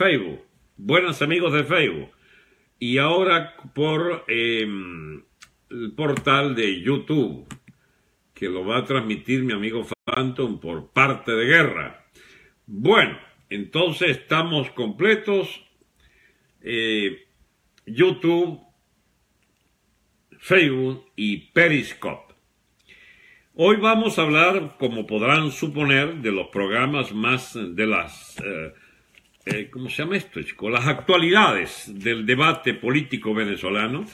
Facebook. Buenos amigos de Facebook. Y ahora por el portal de YouTube, que lo va a transmitir mi amigo Phantom por Parte de Guerra. Bueno, entonces estamos completos. YouTube, Facebook y Periscope. Hoy vamos a hablar, como podrán suponer, de los programas más de las... ¿cómo se llama esto, chicos? Las actualidades del debate político venezolano,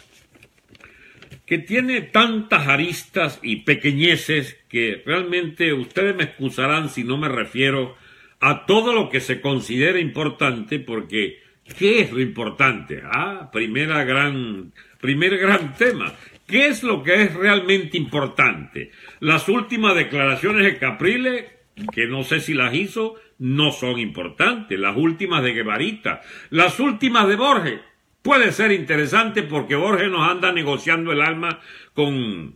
que tiene tantas aristas y pequeñeces que realmente ustedes me excusarán si no me refiero a todo lo que se considera importante, porque ¿qué es lo importante? Primer gran tema. ¿Qué es lo que es realmente importante? Las últimas declaraciones de Capriles, que no sé si las hizo, no son importantes. Las últimas de Guevarita, las últimas de Borges, puede ser interesante porque Borges nos anda negociando el alma con,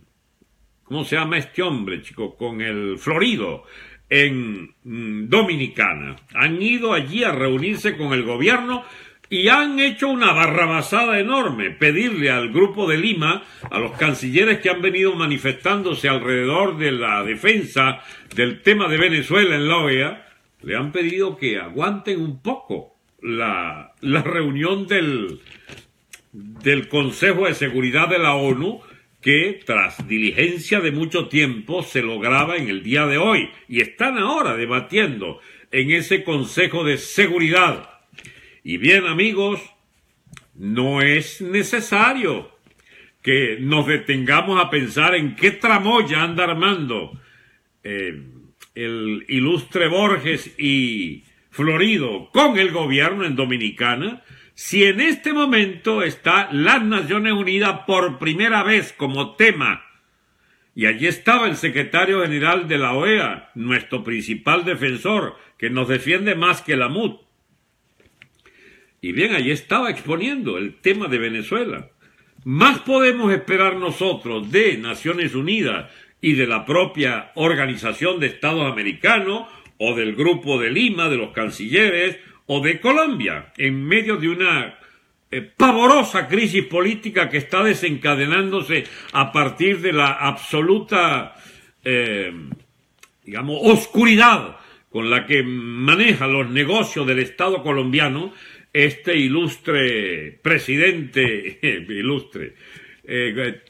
¿cómo se llama este hombre, chicos? Con el Florido en Dominicana. Han ido allí a reunirse con el gobierno y han hecho una barrabasada enorme, pedirle al Grupo de Lima, a los cancilleres que han venido manifestándose alrededor de la defensa del tema de Venezuela en la OEA, le han pedido que aguanten un poco la reunión del Consejo de Seguridad de la ONU, que tras diligencia de mucho tiempo se lograba en el día de hoy, y están ahora debatiendo en ese Consejo de Seguridad. Y bien, amigos, no es necesario que nos detengamos a pensar en qué tramoya anda armando el ilustre Borges y Florido con el gobierno en Dominicana, si en este momento está las Naciones Unidas por primera vez como tema. Y allí estaba el secretario general de la OEA, nuestro principal defensor, que nos defiende más que la MUD. Y bien, allí estaba exponiendo el tema de Venezuela. Más podemos esperar nosotros de Naciones Unidas y de la propia Organización de Estados Americanos, o del Grupo de Lima, de los cancilleres, o de Colombia, en medio de una pavorosa crisis política que está desencadenándose a partir de la absoluta, oscuridad con la que maneja los negocios del Estado colombiano este ilustre presidente,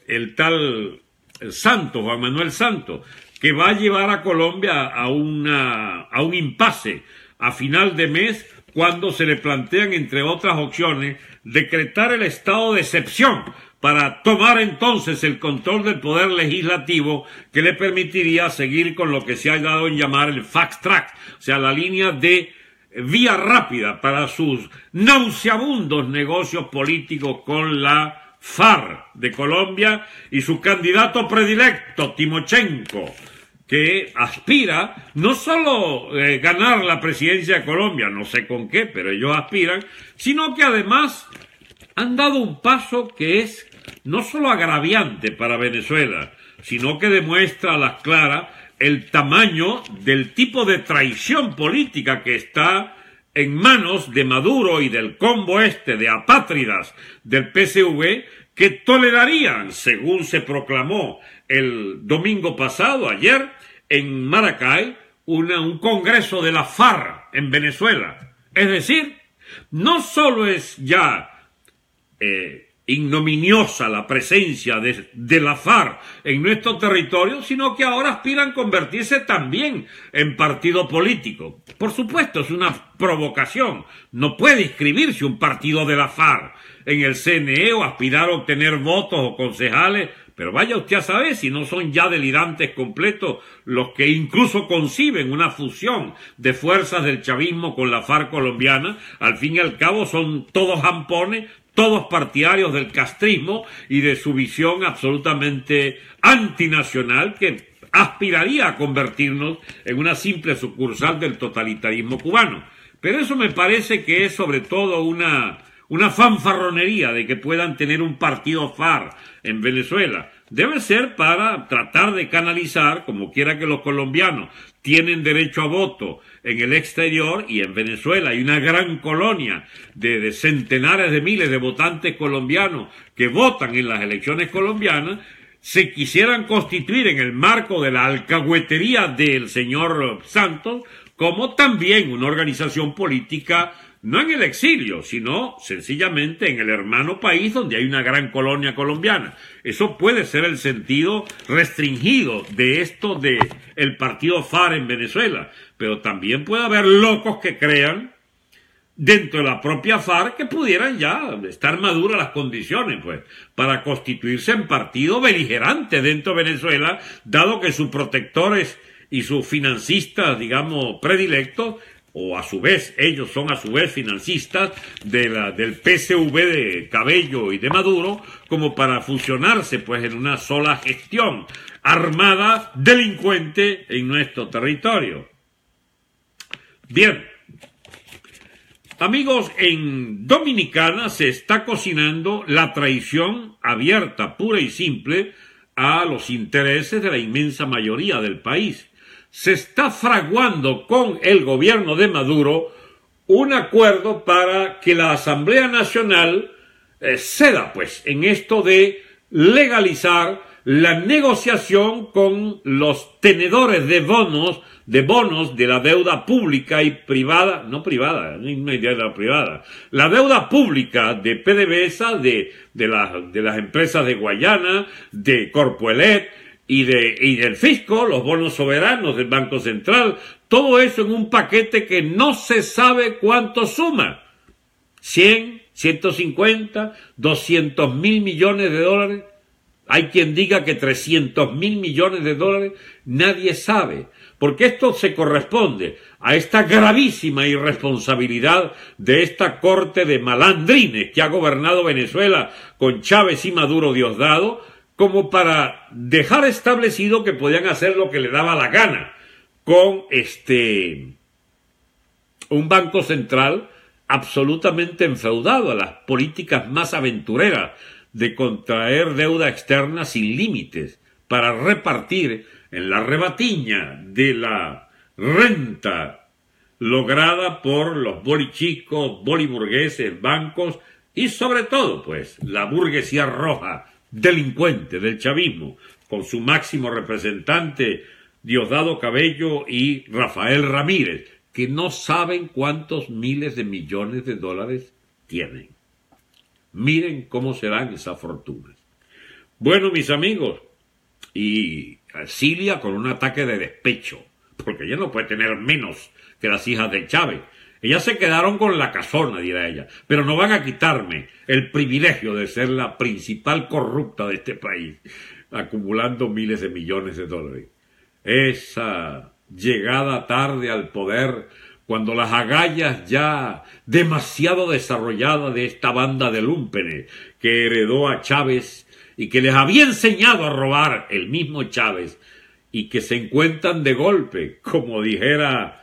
el tal Santos, Juan Manuel Santos, que va a llevar a Colombia a un impasse a final de mes, cuando se le plantean, entre otras opciones, decretar el estado de excepción para tomar entonces el control del poder legislativo, que le permitiría seguir con lo que se ha dado en llamar el fast track, o sea, la línea de vía rápida para sus nauseabundos negocios políticos con la FARC de Colombia y su candidato predilecto, Timochenko, que aspira no solo ganar la presidencia de Colombia, no sé con qué, pero ellos aspiran, sino que además han dado un paso que es no solo agraviante para Venezuela, sino que demuestra a las claras el tamaño del tipo de traición política que está en manos de Maduro y del combo de apátridas del PSV, que tolerarían, según se proclamó el domingo pasado, ayer, en Maracay, un congreso de la FARC en Venezuela. Es decir, no solo es ya ignominiosa la presencia de la FARC en nuestro territorio, sino que ahora aspiran a convertirse también en partido político. Por supuesto, es una provocación. No puede inscribirse un partido de la FARC en el CNE o aspirar a obtener votos o concejales, pero vaya usted a saber si no son ya delirantes completos los que incluso conciben una fusión de fuerzas del chavismo con la FARC colombiana. Al fin y al cabo son todos jampones, todos partidarios del castrismo y de su visión absolutamente antinacional, que aspiraría a convertirnos en una simple sucursal del totalitarismo cubano. Pero eso me parece que es sobre todo una fanfarronería de que puedan tener un partido FARC en Venezuela. Debe ser para tratar de canalizar, como quiera que los colombianos tienen derecho a voto en el exterior y en Venezuela hay una gran colonia de centenares de miles de votantes colombianos que votan en las elecciones colombianas, se quisieran constituir en el marco de la alcahuetería del señor Santos como también una organización política, no en el exilio, sino sencillamente en el hermano país donde hay una gran colonia colombiana. Eso puede ser el sentido restringido de esto de el partido FARC en Venezuela, pero también puede haber locos que crean dentro de la propia FARC que pudieran ya estar maduras las condiciones, pues, para constituirse en partido beligerante dentro de Venezuela, dado que sus protectores y sus financistas, digamos, predilectos, o a su vez, ellos son a su vez financistas del PSV de Cabello y de Maduro, como para fusionarse pues en una sola gestión armada delincuente en nuestro territorio. Bien, amigos, en Dominicana se está cocinando la traición abierta, pura y simple, a los intereses de la inmensa mayoría del país. Se está fraguando con el gobierno de Maduro un acuerdo para que la Asamblea Nacional ceda pues en esto de legalizar la negociación con los tenedores de bonos de la deuda pública y privada, no privada, no hay deuda privada, la deuda pública de PDVSA, de las empresas de Guayana, de Corpoelec, y del fisco, los bonos soberanos del Banco Central, todo eso en un paquete que no se sabe cuánto suma. 100, 150, 200 mil millones de dólares. Hay quien diga que 300 mil millones de dólares. Nadie sabe. Porque esto se corresponde a esta gravísima irresponsabilidad de esta corte de malandrines que ha gobernado Venezuela con Chávez y Maduro Diosdado, como para dejar establecido que podían hacer lo que le daba la gana con un banco central absolutamente enfeudado a las políticas más aventureras de contraer deuda externa sin límites para repartir en la rebatiña de la renta lograda por los bolichicos, boliburgueses, bancos y sobre todo pues la burguesía roja delincuente del chavismo, con su máximo representante Diosdado Cabello y Rafael Ramírez, que no saben cuántos miles de millones de dólares tienen. Miren cómo serán esas fortunas. Bueno, mis amigos, y Cilia con un ataque de despecho, porque ella no puede tener menos que las hijas de Chávez. Ellas se quedaron con la casona, dirá ella, pero no van a quitarme el privilegio de ser la principal corrupta de este país, acumulando miles de millones de dólares. Esa llegada tarde al poder, cuando las agallas ya demasiado desarrolladas de esta banda de lúmpenes que heredó a Chávez y que les había enseñado a robar el mismo Chávez y que se encuentran de golpe, como dijera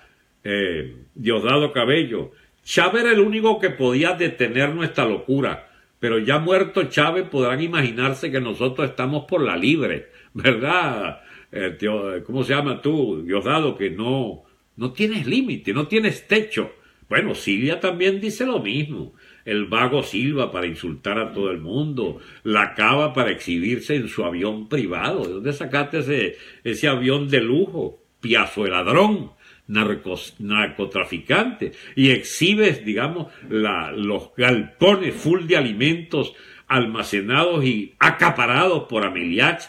Diosdado Cabello. Chávez era el único que podía detener nuestra locura, pero ya muerto Chávez podrán imaginarse que nosotros estamos por la libre, ¿verdad? ¿Cómo se llama tú, Diosdado? Que no tienes límite, no tienes techo. Bueno, Cilia también dice lo mismo. El vago Silva para insultar a todo el mundo, la Cava para exhibirse en su avión privado. ¿De dónde sacaste ese avión de lujo? Piazo de ladrón, narcotraficante, y exhibes, digamos, los galpones full de alimentos almacenados y acaparados por Ameliach,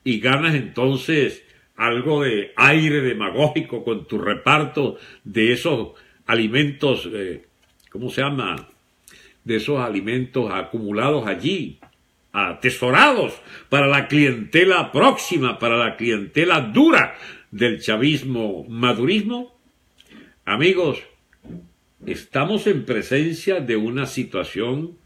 y ganas entonces algo de aire demagógico con tu reparto de esos alimentos, ¿cómo se llama? De esos alimentos acumulados allí, atesorados para la clientela próxima, para la clientela dura del chavismo madurismo. Amigos, estamos en presencia de una situación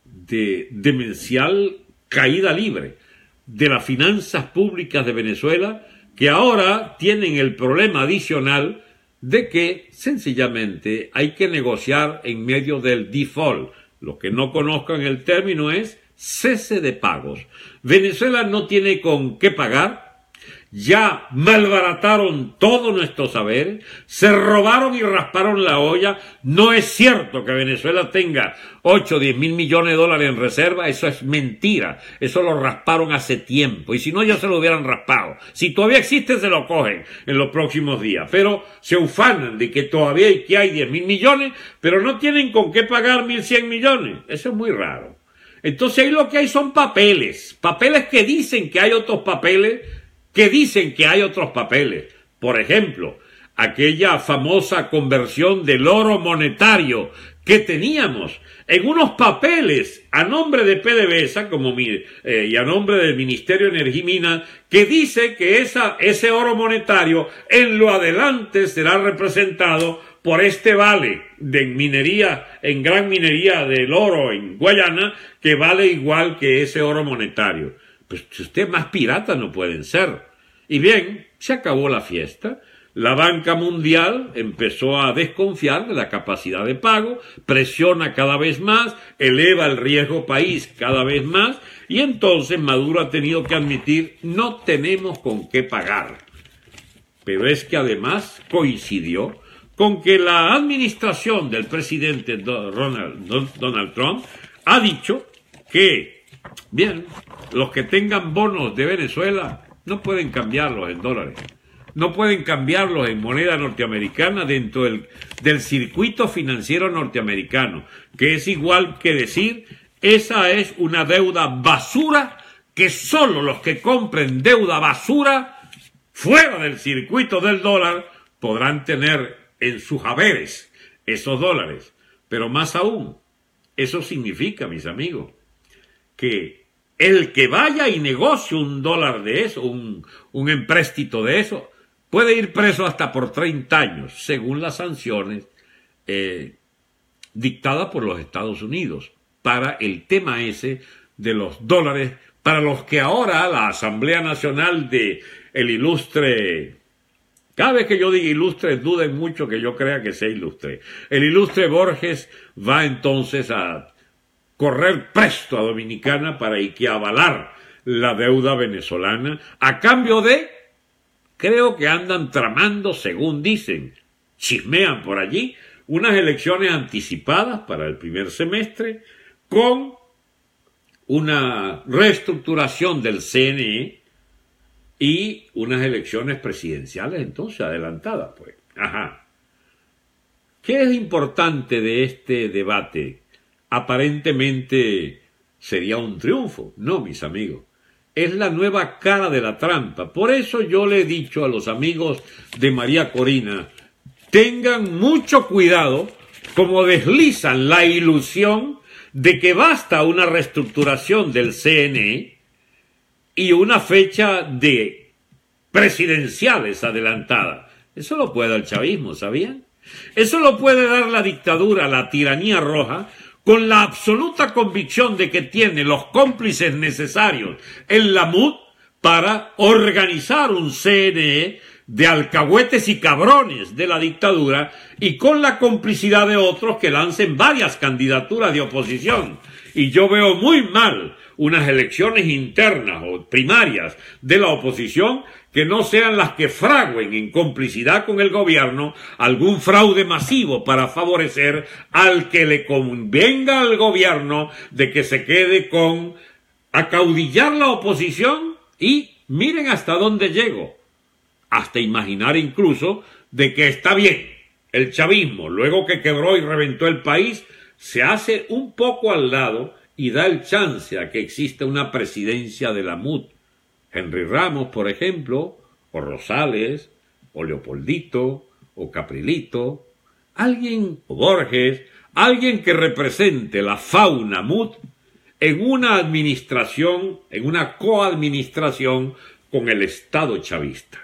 de demencial caída libre de las finanzas públicas de Venezuela, que ahora tienen el problema adicional de que sencillamente hay que negociar en medio del default. Los que no conozcan el término es cese de pagos. Venezuela no tiene con qué pagar ya malbarataron todos nuestros saberes, se robaron y rasparon la olla. No es cierto que Venezuela tenga 8 o 10 mil millones de dólares en reserva, eso es mentira, eso lo rasparon hace tiempo, y si no ya se lo hubieran raspado. Si todavía existe se lo cogen en los próximos días, pero se ufanan de que todavía hay 10 mil millones, pero no tienen con qué pagar 1.100 millones, eso es muy raro. Entonces ahí lo que hay son papeles que dicen que hay otros papeles, que dicen que hay otros papeles. Por ejemplo, aquella famosa conversión del oro monetario que teníamos en unos papeles a nombre de PDVSA y a nombre del Ministerio de Energía y Minas, que dice que ese oro monetario en lo adelante será representado por este vale de minería, en gran minería del oro en Guayana, que vale igual que ese oro monetario. Pues si ustedes más piratas no pueden ser. Y bien, se acabó la fiesta. La banca mundial empezó a desconfiar de la capacidad de pago, presiona cada vez más, eleva el riesgo país cada vez más, y entonces Maduro ha tenido que admitir, no tenemos con qué pagar. Pero es que además coincidió con que la administración del presidente Donald Trump ha dicho que, bien, los que tengan bonos de Venezuela no pueden cambiarlos en dólares, no pueden cambiarlos en moneda norteamericana dentro del circuito financiero norteamericano, que es igual que decir, esa es una deuda basura, que solo los que compren deuda basura fuera del circuito del dólar podrán tener en sus haberes esos dólares. Pero más aún, eso significa, mis amigos, que el que vaya y negocie un dólar de eso, un empréstito de eso, puede ir preso hasta por 30 años, según las sanciones dictadas por los Estados Unidos para el tema ese de los dólares, para los que ahora la Asamblea Nacional de el ilustre, cada vez que yo diga ilustre, duden mucho que yo crea que sea ilustre, el ilustre Borges va entonces a correr presto a Dominicana para que avalar la deuda venezolana, a cambio de, creo que andan tramando, según dicen, chismean por allí, unas elecciones anticipadas para el primer semestre, con una reestructuración del CNE y unas elecciones presidenciales entonces adelantadas, pues. Ajá. ¿Qué es importante de este debate? Aparentemente sería un triunfo. No, mis amigos. Es la nueva cara de la trampa. Por eso yo le he dicho a los amigos de María Corina, tengan mucho cuidado como deslizan la ilusión de que basta una reestructuración del CNE y una fecha de presidenciales adelantada. Eso lo puede el chavismo, ¿sabían? Eso lo puede dar la dictadura, la tiranía roja, con la absoluta convicción de que tiene los cómplices necesarios en la MUD para organizar un CNE de alcahuetes y cabrones de la dictadura y con la complicidad de otros que lancen varias candidaturas de oposición. Y yo veo muy mal unas elecciones internas o primarias de la oposición que no sean las que fraguen en complicidad con el gobierno algún fraude masivo para favorecer al que le convenga al gobierno de que se quede con acaudillar la oposición y miren hasta dónde llego. Hasta imaginar incluso de que está bien, el chavismo, luego que quebró y reventó el país, se hace un poco al lado y da el chance a que exista una presidencia de la MUD. Henry Ramos, por ejemplo, o Rosales, o Leopoldito, o Caprilito, alguien, o Borges, alguien que represente la fauna MUD en una administración, en una coadministración con el Estado chavista.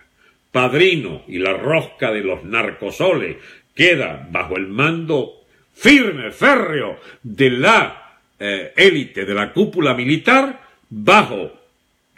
Padrino y la rosca de los narcosoles queda bajo el mando firme, férreo de la élite, de la cúpula militar, bajo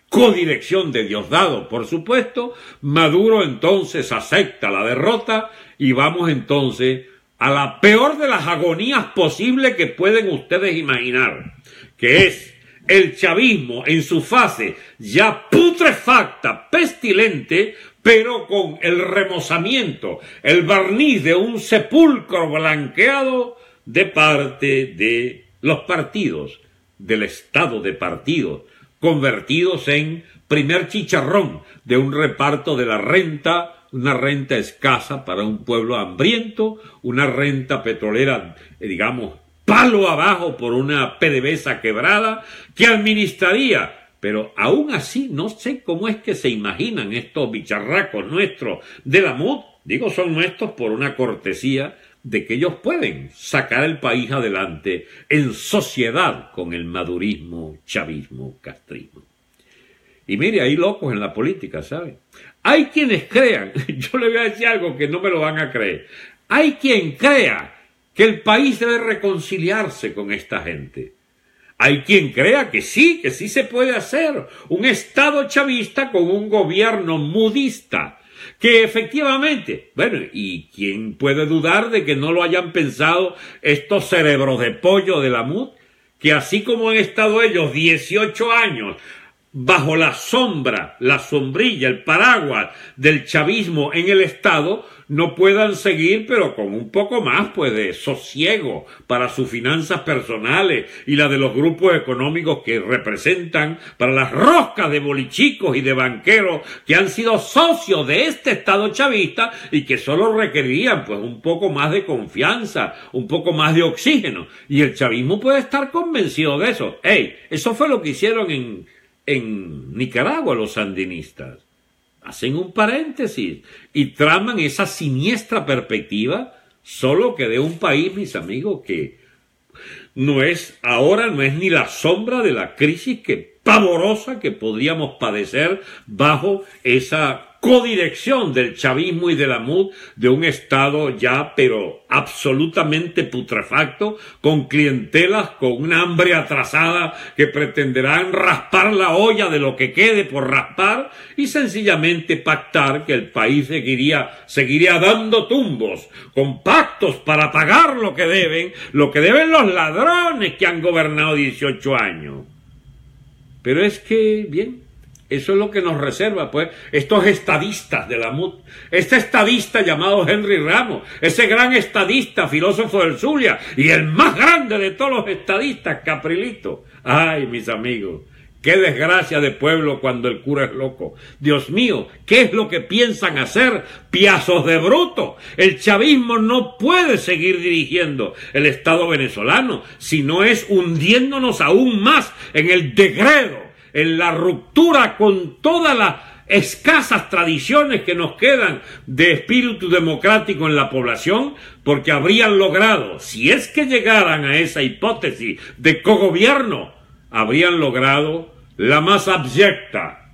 codirección de Diosdado, por supuesto. Maduro entonces acepta la derrota y vamos entonces a la peor de las agonías posibles que pueden ustedes imaginar, que es el chavismo en su fase ya putrefacta, pestilente, pero con el remozamiento, el barniz de un sepulcro blanqueado de parte de los partidos, del estado de partidos, convertidos en primer chicharrón de un reparto de la renta, una renta escasa para un pueblo hambriento, una renta petrolera, digamos, palo abajo por una PDVSA quebrada, que administraría. Pero aún así no sé cómo es que se imaginan estos bicharracos nuestros de la MUD, digo son nuestros por una cortesía de que ellos pueden sacar el país adelante en sociedad con el madurismo, chavismo, castrismo. Y mire, hay locos en la política, ¿sabe? Hay quienes crean, yo le voy a decir algo que no me lo van a creer, hay quien crea que el país debe reconciliarse con esta gente. Hay quien crea que sí se puede hacer un Estado chavista con un gobierno mudista, que efectivamente, bueno, ¿y quién puede dudar de que no lo hayan pensado estos cerebros de pollo de la MUD? Que así como han estado ellos 18 años bajo la sombra, la sombrilla, el paraguas del chavismo en el Estado, no puedan seguir, pero con un poco más, pues, de sosiego para sus finanzas personales y la de los grupos económicos que representan, para las roscas de bolichicos y de banqueros que han sido socios de este Estado chavista y que solo requerían, pues, un poco más de confianza, un poco más de oxígeno. Y el chavismo puede estar convencido de eso. Eso fue lo que hicieron en Nicaragua los sandinistas. Hacen un paréntesis y traman esa siniestra perspectiva, solo que de un país, mis amigos, que no es ni la sombra de la crisis pavorosa que podríamos padecer bajo esa codirección del chavismo y de la MUD, de un Estado ya pero absolutamente putrefacto, con clientelas con una hambre atrasada que pretenderán raspar la olla de lo que quede por raspar y sencillamente pactar que el país seguiría dando tumbos, con pactos para pagar lo que deben los ladrones que han gobernado 18 años. Pero es que, bien, eso es lo que nos reserva, pues, estos estadistas de la MUD. Este estadista llamado Henry Ramos, ese gran estadista, filósofo del Zulia, y el más grande de todos los estadistas, Caprilito. Ay, mis amigos, qué desgracia de pueblo cuando el cura es loco. Dios mío, ¿qué es lo que piensan hacer? Piazos de bruto. El chavismo no puede seguir dirigiendo el Estado venezolano, si no es hundiéndonos aún más en el degredo, en la ruptura con todas las escasas tradiciones que nos quedan de espíritu democrático en la población, porque habrían logrado, si es que llegaran a esa hipótesis de cogobierno, habrían logrado la más abyecta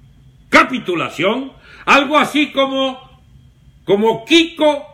capitulación, algo así como Kiko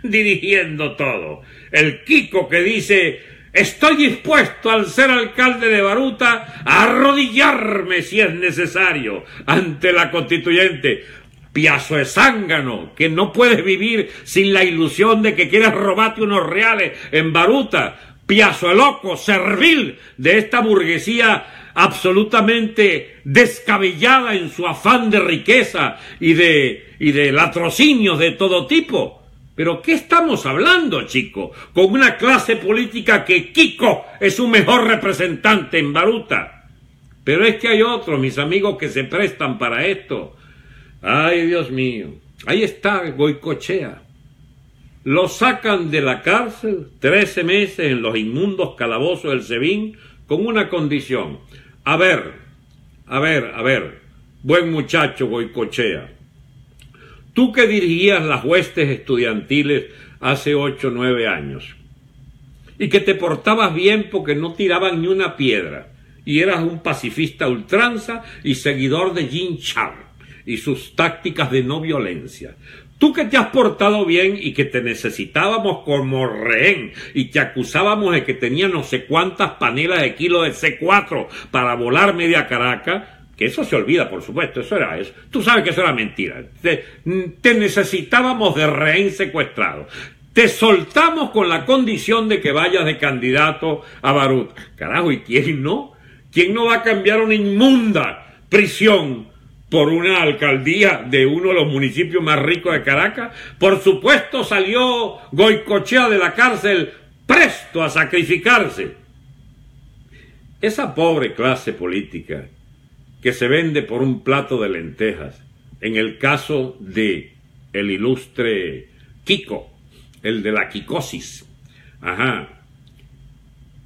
dirigiendo todo. El Kiko que dice: estoy dispuesto, al ser alcalde de Baruta, a arrodillarme si es necesario ante la constituyente. Piazo de zángano, que no puedes vivir sin la ilusión de que quieres robarte unos reales en Baruta. Piazo de loco, servil de esta burguesía absolutamente descabellada en su afán de riqueza y de latrocinios de todo tipo. ¿Pero qué estamos hablando, chico? Con una clase política que Kiko es su mejor representante en Baruta. Pero es que hay otros, mis amigos, que se prestan para esto. Ay, Dios mío. Ahí está Goicoechea. Lo sacan de la cárcel 13 meses en los inmundos calabozos del SEBIN con una condición. A ver, buen muchacho Goicoechea. Tú que dirigías las huestes estudiantiles hace 8 o 9 años y que te portabas bien porque no tiraban ni una piedra y eras un pacifista ultranza y seguidor de Jean Charles y sus tácticas de no violencia. Tú que te has portado bien y que te necesitábamos como rehén y te acusábamos de que tenías no sé cuántas panelas de kilo de C4 para volar media Caracas, que eso se olvida, por supuesto, eso era eso. Tú sabes que eso era mentira. Te necesitábamos de rehén secuestrado. Te soltamos con la condición de que vayas de candidato a Baruta. Carajo, ¿y quién no? ¿Quién no va a cambiar una inmunda prisión por una alcaldía de uno de los municipios más ricos de Caracas? Por supuesto salió Goicoechea de la cárcel presto a sacrificarse. Esa pobre clase política que se vende por un plato de lentejas, en el caso de el ilustre Kiko, el de la quicosis,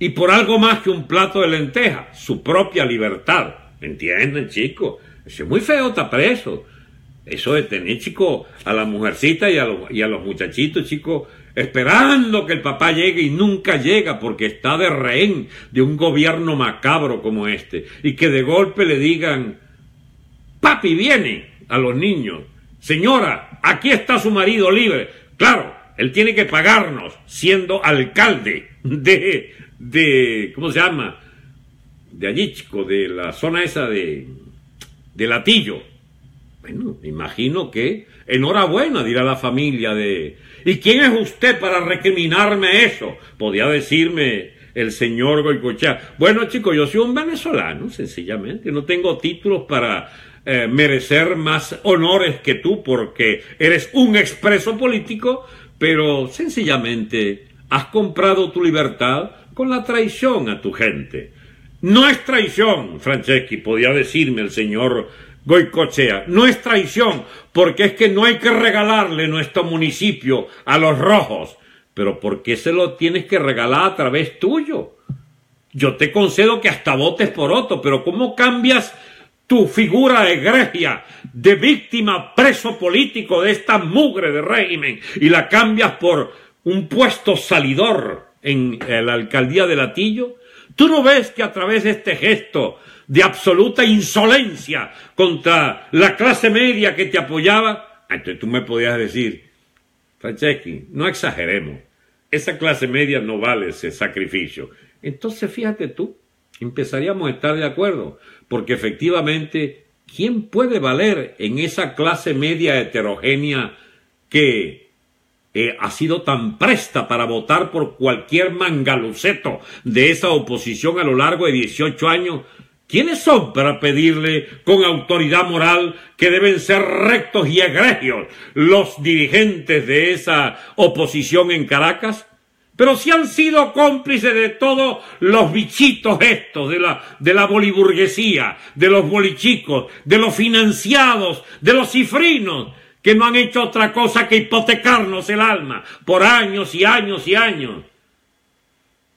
y por algo más que un plato de lentejas, su propia libertad. ¿Entienden, chicos? Eso es muy feo, está preso. Eso de tener, chicos, a la mujercita y a los muchachitos, chicos, esperando que el papá llegue y nunca llega porque está de rehén de un gobierno macabro como este. Y que de golpe le digan, papi viene a los niños, señora, aquí está su marido libre. Claro, él tiene que pagarnos siendo alcalde de ¿cómo se llama? De allí, chico, de la zona esa de Latillo. Bueno, me imagino que enhorabuena, dirá la familia de... ¿Y quién es usted para recriminarme eso? Podía decirme el señor Goicoechea. Bueno, chicos, yo soy un venezolano, sencillamente. No tengo títulos para merecer más honores que tú porque eres un expreso político, pero sencillamente has comprado tu libertad con la traición a tu gente. No es traición, Franceschi, podía decirme el señor Goicoechea, no es traición, porque es que no hay que regalarle nuestro municipio a los rojos. Pero ¿por qué se lo tienes que regalar a través tuyo? Yo te concedo que hasta votes por otro, pero ¿cómo cambias tu figura egregia de víctima, preso político de esta mugre de régimen y la cambias por un puesto salidor en la alcaldía de Latillo? ¿Tú no ves que a través de este gesto de absoluta insolencia contra la clase media que te apoyaba? Entonces tú me podías decir, Franceschi, no exageremos, esa clase media no vale ese sacrificio. Entonces fíjate tú, empezaríamos a estar de acuerdo, porque efectivamente, ¿quién puede valer en esa clase media heterogénea que ha sido tan presta para votar por cualquier mangaluceto de esa oposición a lo largo de 18 años? ¿Quiénes son para pedirle con autoridad moral que deben ser rectos y egregios los dirigentes de esa oposición en Caracas? Pero si han sido cómplices de todos los bichitos estos de la boliburguesía, de los bolichicos, de los financiados, de los cifrinos, que no han hecho otra cosa que hipotecarnos el alma por años y años y años.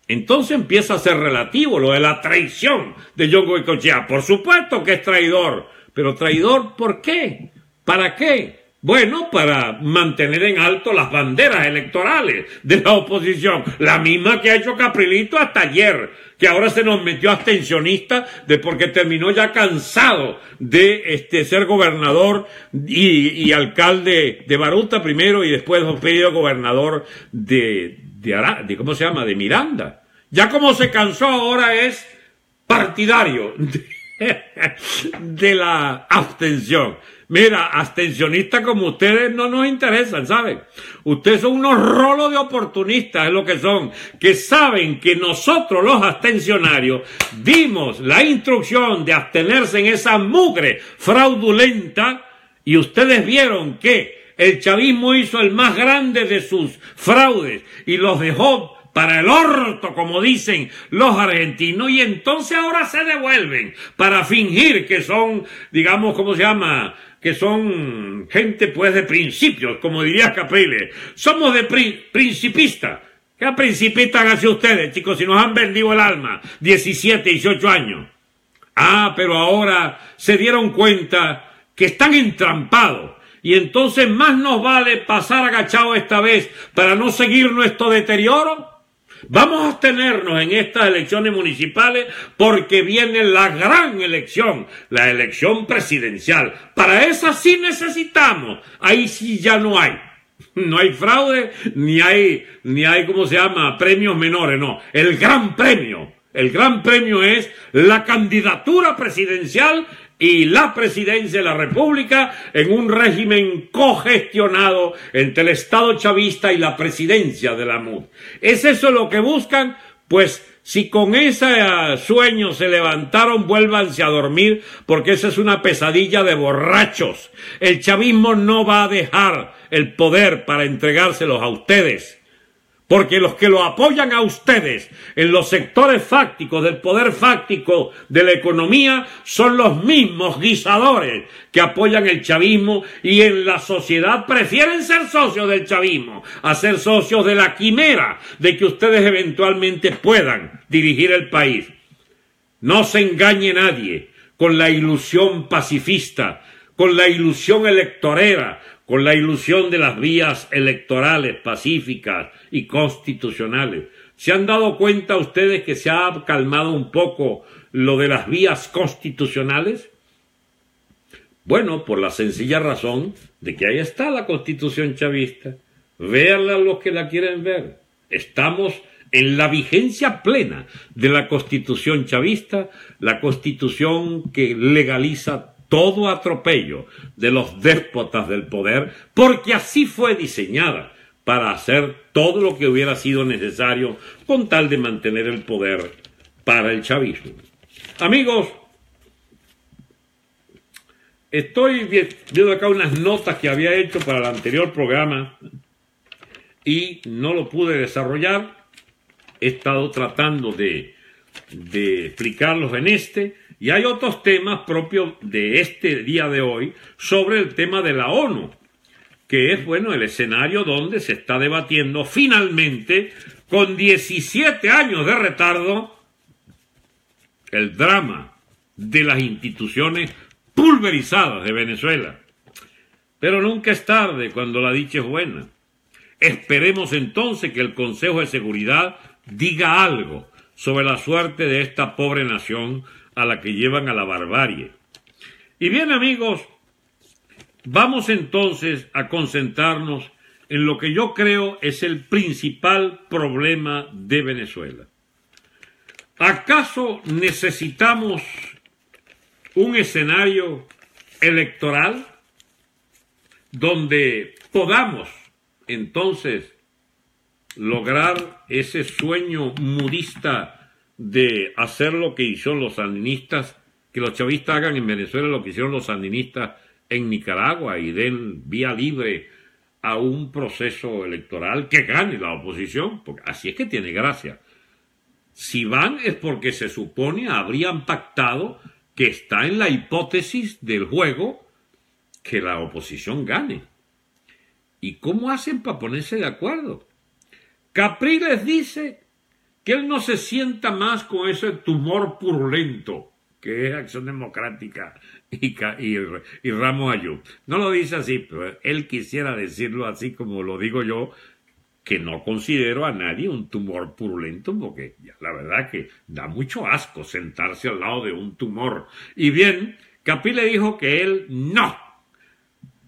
Entonces empieza a ser relativo lo de la traición de John Goicoechea. Por supuesto que es traidor, pero traidor ¿por qué? ¿Para qué? Bueno, para mantener en alto las banderas electorales de la oposición, la misma que ha hecho Caprilito hasta ayer, que ahora se nos metió abstencionista porque terminó ya cansado de ser gobernador y alcalde de Baruta primero y después pedido gobernador de ¿cómo se llama? De Miranda. Ya como se cansó ahora es partidario de la abstención. Mira, abstencionistas como ustedes no nos interesan, ¿saben? Ustedes son unos rolos de oportunistas, es lo que son, que saben que nosotros los abstencionarios dimos la instrucción de abstenerse en esa mugre fraudulenta y ustedes vieron que el chavismo hizo el más grande de sus fraudes y los dejó para el orto, como dicen los argentinos, y entonces ahora se devuelven para fingir que son, digamos, ¿cómo se llama?, que son gente pues de principios, como diría Capriles. Somos de principistas. ¿Qué principistas hacia ustedes, chicos, si nos han vendido el alma 17, 18 años? Ah, pero ahora se dieron cuenta que están entrampados. Y entonces más nos vale pasar agachado esta vez para no seguir nuestro deterioro. Vamos a abstenernos en estas elecciones municipales porque viene la gran elección, la elección presidencial. Para esa sí necesitamos. Ahí sí ya no hay. No hay fraude, ni hay, ¿cómo se llama?, premios menores, no. El gran premio es la candidatura presidencial y la presidencia de la República en un régimen cogestionado entre el Estado chavista y la presidencia de la MUD. ¿Es eso lo que buscan? Pues Si con ese sueño se levantaron, vuélvanse a dormir, porque esa es una pesadilla de borrachos. El chavismo no va a dejar el poder para entregárselos a ustedes, porque los que lo apoyan a ustedes en los sectores fácticos del poder fáctico de la economía son los mismos guisadores que apoyan el chavismo, y en la sociedad prefieren ser socios del chavismo a ser socios de la quimera de que ustedes eventualmente puedan dirigir el país. No se engañe nadie con la ilusión pacifista, con la ilusión electorera, con la ilusión de las vías electorales pacíficas y constitucionales. ¿Se han dado cuenta ustedes que se ha calmado un poco lo de las vías constitucionales? Bueno, por la sencilla razón de que ahí está la Constitución chavista. Véanla los que la quieren ver. Estamos en la vigencia plena de la Constitución chavista, la Constitución que legaliza todo atropello de los déspotas del poder, porque así fue diseñada, para hacer todo lo que hubiera sido necesario con tal de mantener el poder para el chavismo. Amigos, estoy viendo acá unas notas que había hecho para el anterior programa y no lo pude desarrollar. He estado tratando de explicarlos en este. Y hay otros temas propios de este día de hoy sobre el tema de la ONU, que es, bueno, el escenario donde se está debatiendo finalmente, con 17 años de retardo, el drama de las instituciones pulverizadas de Venezuela. Pero nunca es tarde cuando la dicha es buena. Esperemos entonces que el Consejo de Seguridad diga algo sobre la suerte de esta pobre nación a la que llevan a la barbarie. Y bien, amigos, vamos entonces a concentrarnos en lo que yo creo es el principal problema de Venezuela. ¿Acaso necesitamos un escenario electoral donde podamos entonces lograr ese sueño mudista de hacer lo que hicieron los sandinistas, que los chavistas hagan en Venezuela lo que hicieron los sandinistas en Nicaragua y den vía libre a un proceso electoral que gane la oposición? Porque así es que tiene gracia. Si van es porque se supone habrían pactado, que está en la hipótesis del juego, que la oposición gane. ¿Y cómo hacen para ponerse de acuerdo? Capriles dice que él no se sienta más con ese tumor purulento que es Acción Democrática y Ramos Ayub. No lo dice así, pero él quisiera decirlo así como lo digo yo, que no considero a nadie un tumor purulento, porque ya la verdad que da mucho asco sentarse al lado de un tumor. Y bien, Capriles dijo que él no.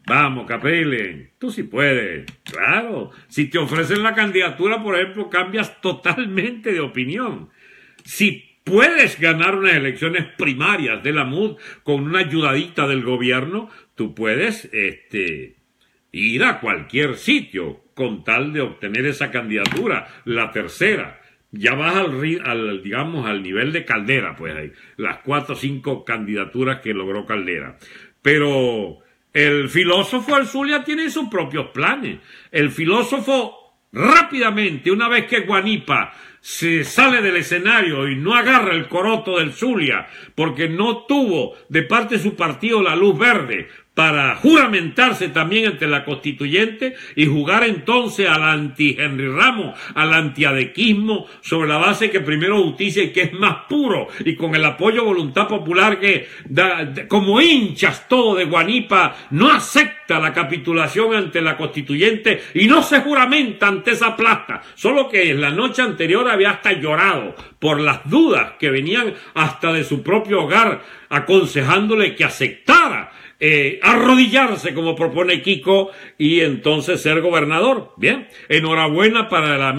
Vamos, Capriles, tú sí puedes. Claro, si te ofrecen la candidatura, por ejemplo, cambias totalmente de opinión. Si puedes ganar unas elecciones primarias de la MUD con una ayudadita del gobierno, tú puedes ir a cualquier sitio con tal de obtener esa candidatura, la tercera. Ya vas digamos, al nivel de Caldera, pues ahí, las 4 o 5 candidaturas que logró Caldera. Pero el filósofo Alzulia tiene sus propios planes. El filósofo rápidamente, una vez que Guanipa se sale del escenario y no agarra el coroto del Zulia, porque no tuvo de parte de su partido la luz verde para juramentarse también ante la constituyente y jugar entonces al anti-Henry Ramos, al antiadequismo, sobre la base que primero justicia y que es más puro, y con el apoyo voluntad popular que como hinchas todo de Guanipa no acepta la capitulación ante la constituyente y no se juramenta ante esa plasta, solo que en la noche anterior había hasta llorado por las dudas que venían hasta de su propio hogar aconsejándole que aceptara arrodillarse como propone Kiko y entonces ser gobernador. Bien, enhorabuena para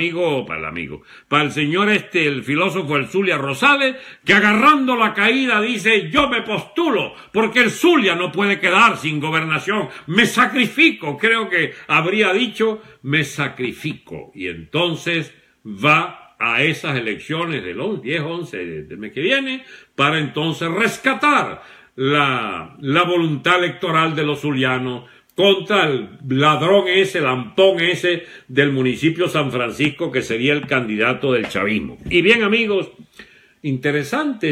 el señor el filósofo el Zulia Rosales, que agarrando la caída dice: yo me postulo porque el Zulia no puede quedar sin gobernación, me sacrifico, creo que habría dicho me sacrifico, y entonces va a esas elecciones del 10-11 del mes que viene, para entonces rescatar la voluntad electoral de los zulianos contra el ladrón ese, lampón ese del municipio San Francisco, que sería el candidato del chavismo. Y bien, amigos, interesante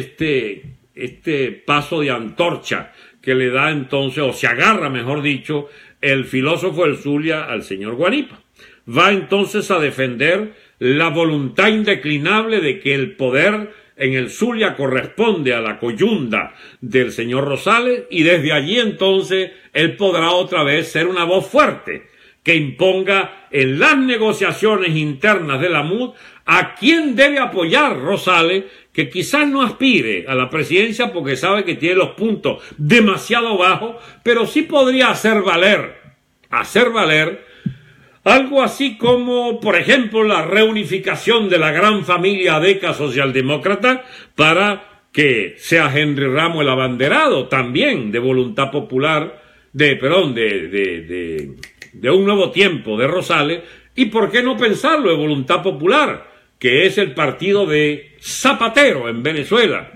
este paso de antorcha que le da entonces, o se agarra, mejor dicho, el filósofo del Zulia al señor Guanipa. Va entonces a defender la voluntad indeclinable de que el poder en el Zulia corresponde a la coyunda del señor Rosales, y desde allí entonces él podrá otra vez ser una voz fuerte que imponga en las negociaciones internas de la MUD a quién debe apoyar Rosales, que quizás no aspire a la presidencia porque sabe que tiene los puntos demasiado bajos, pero sí podría hacer valer algo así como, por ejemplo, la reunificación de la gran familia adeca socialdemócrata para que sea Henry Ramos el abanderado también de Voluntad Popular, de un nuevo tiempo de Rosales, y por qué no pensarlo de Voluntad Popular, que es el partido de Zapatero en Venezuela.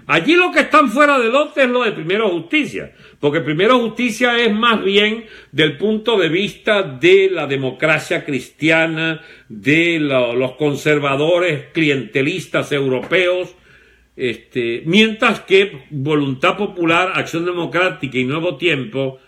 Allí lo que están fuera de lote es lo de Primero Justicia, porque Primero Justicia es más bien del punto de vista de la democracia cristiana, de los conservadores clientelistas europeos, mientras que Voluntad Popular, Acción Democrática y Nuevo Tiempo,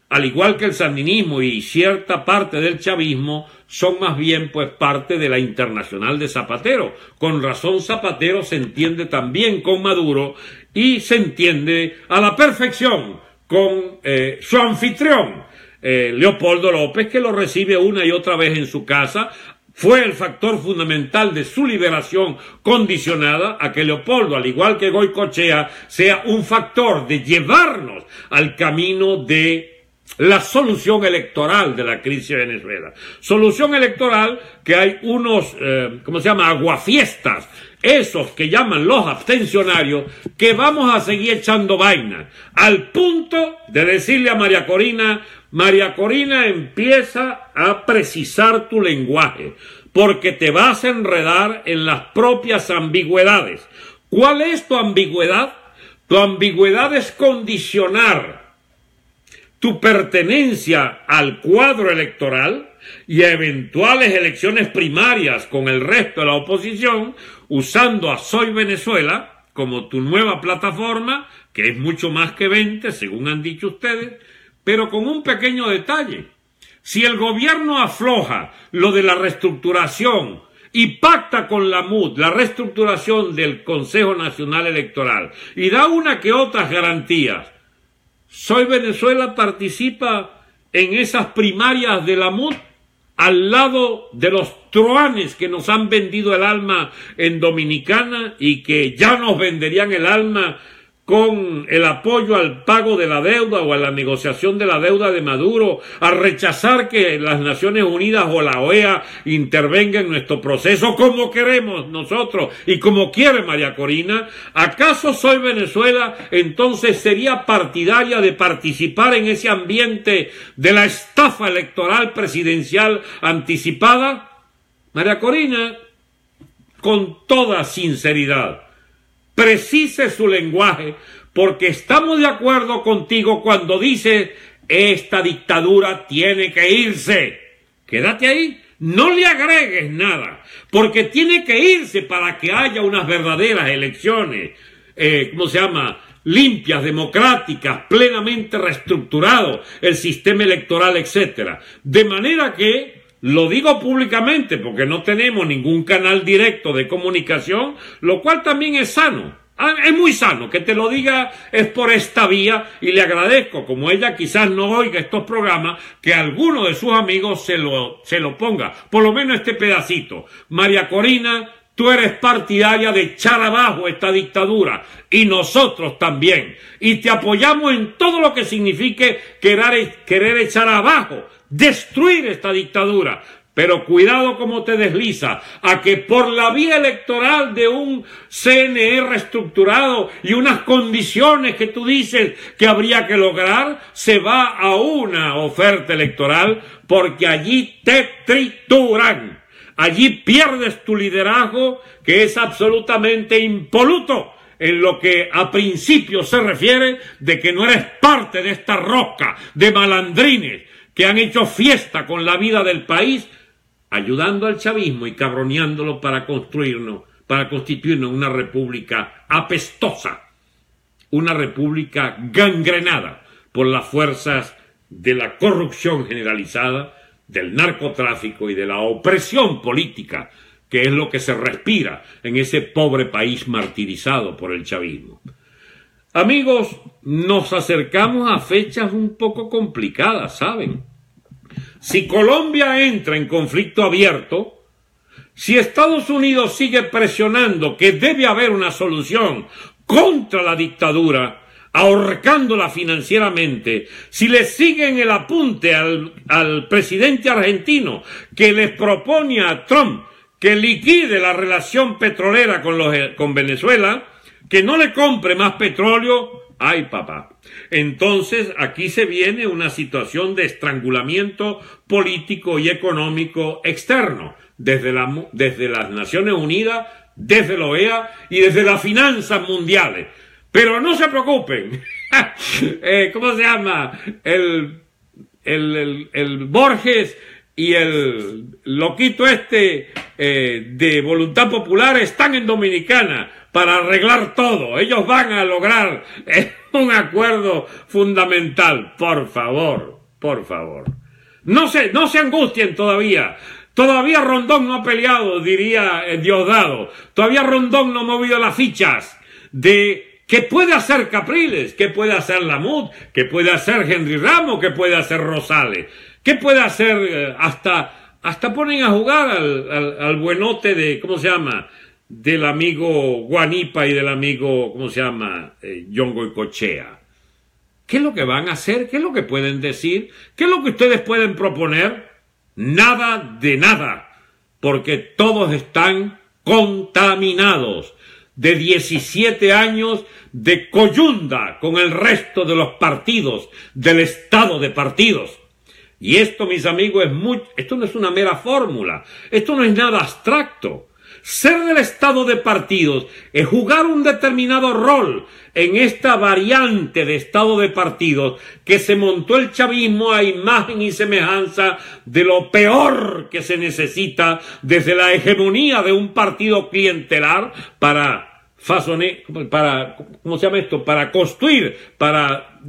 al igual que el sandinismo y cierta parte del chavismo, son más bien pues parte de la Internacional de Zapatero. Con razón Zapatero se entiende también con Maduro y se entiende a la perfección con su anfitrión, Leopoldo López, que lo recibe una y otra vez en su casa. Fue el factor fundamental de su liberación condicionada a que Leopoldo, al igual que Goycochea, sea un factor de llevarnos al camino de la solución electoral de la crisis de Venezuela. Solución electoral que hay unos, aguafiestas, esos que llaman los abstencionarios, que vamos a seguir echando vaina, al punto de decirle a María Corina, empieza a precisar tu lenguaje, porque te vas a enredar en las propias ambigüedades. ¿Cuál es tu ambigüedad? Tu ambigüedad es condicionar tu pertenencia al cuadro electoral y a eventuales elecciones primarias con el resto de la oposición, usando a Soy Venezuela como tu nueva plataforma, que es mucho más que 20, según han dicho ustedes, pero con un pequeño detalle. Si el gobierno afloja lo de la reestructuración y pacta con la MUD la reestructuración del Consejo Nacional Electoral y da una que otras garantías, Soy Venezuela participa en esas primarias de la MUD al lado de los truanes que nos han vendido el alma en Dominicana y que ya nos venderían el alma con el apoyo al pago de la deuda o a la negociación de la deuda de Maduro, a rechazar que las Naciones Unidas o la OEA intervenga en nuestro proceso como queremos nosotros y como quiere María Corina. ¿Acaso Soy Venezuela entonces sería partidaria de participar en ese ambiente de la estafa electoral presidencial anticipada? María Corina, con toda sinceridad, precise su lenguaje, porque estamos de acuerdo contigo cuando dice esta dictadura tiene que irse. Quédate ahí, no le agregues nada, porque tiene que irse para que haya unas verdaderas elecciones, limpias, democráticas, plenamente reestructurado el sistema electoral, etcétera. De manera que, lo digo públicamente porque no tenemos ningún canal directo de comunicación, lo cual también es sano. Es muy sano que te lo diga, es por esta vía, y le agradezco, como ella quizás no oiga estos programas, que alguno de sus amigos se lo ponga, por lo menos este pedacito. María Corina, tú eres partidaria de echar abajo esta dictadura, y nosotros también, y te apoyamos en todo lo que signifique querer echar abajo, destruir esta dictadura, pero cuidado como te desliza a que por la vía electoral de un CNE reestructurado y unas condiciones que tú dices que habría que lograr, se va a una oferta electoral, porque allí te trituran. Allí pierdes tu liderazgo, que es absolutamente impoluto en lo que a principio se refiere de que no eres parte de esta rosca de malandrines que han hecho fiesta con la vida del país, ayudando al chavismo y cabroneándolo para constituirnos una república apestosa, una república gangrenada por las fuerzas de la corrupción generalizada, del narcotráfico y de la opresión política, que es lo que se respira en ese pobre país martirizado por el chavismo. Amigos, nos acercamos a fechas un poco complicadas, ¿saben? Si Colombia entra en conflicto abierto, si Estados Unidos sigue presionando que debe haber una solución contra la dictadura, ahorcándola financieramente, si le siguen el apunte al presidente argentino que les propone a Trump que liquide la relación petrolera con Venezuela, que no le compre más petróleo, ¡ay papá! Entonces aquí se viene una situación de estrangulamiento político y económico externo, desde las Naciones Unidas, desde la OEA y desde las finanzas mundiales. Pero no se preocupen, ¿cómo se llama? El Borges y el loquito de Voluntad Popular están en Dominicana para arreglar todo. Ellos van a lograr un acuerdo fundamental. Por favor, por favor. No se angustien todavía. Todavía Rondón no ha peleado, diría Diosdado. Todavía Rondón no ha movido las fichas de ¿qué puede hacer Capriles? ¿Qué puede hacer Lamut? ¿Qué puede hacer Henry Ramos? ¿Qué puede hacer Rosales? ¿Qué puede hacer hasta ponen a jugar al buenote de, ¿cómo se llama? Del amigo Guanipa y del amigo, ¿cómo se llama? John Goycochea. ¿Qué es lo que van a hacer? ¿Qué es lo que pueden decir? ¿Qué es lo que ustedes pueden proponer? Nada de nada, porque todos están contaminados de 17 años de coyunda con el resto de los partidos, del estado de partidos. Y esto, mis amigos, esto no es una mera fórmula, esto no es nada abstracto. Ser del estado de partidos es jugar un determinado rol en esta variante de estado de partidos que se montó el chavismo a imagen y semejanza de lo peor que se necesita desde la hegemonía de un partido clientelar para ¿cómo se llama esto? Para construir, para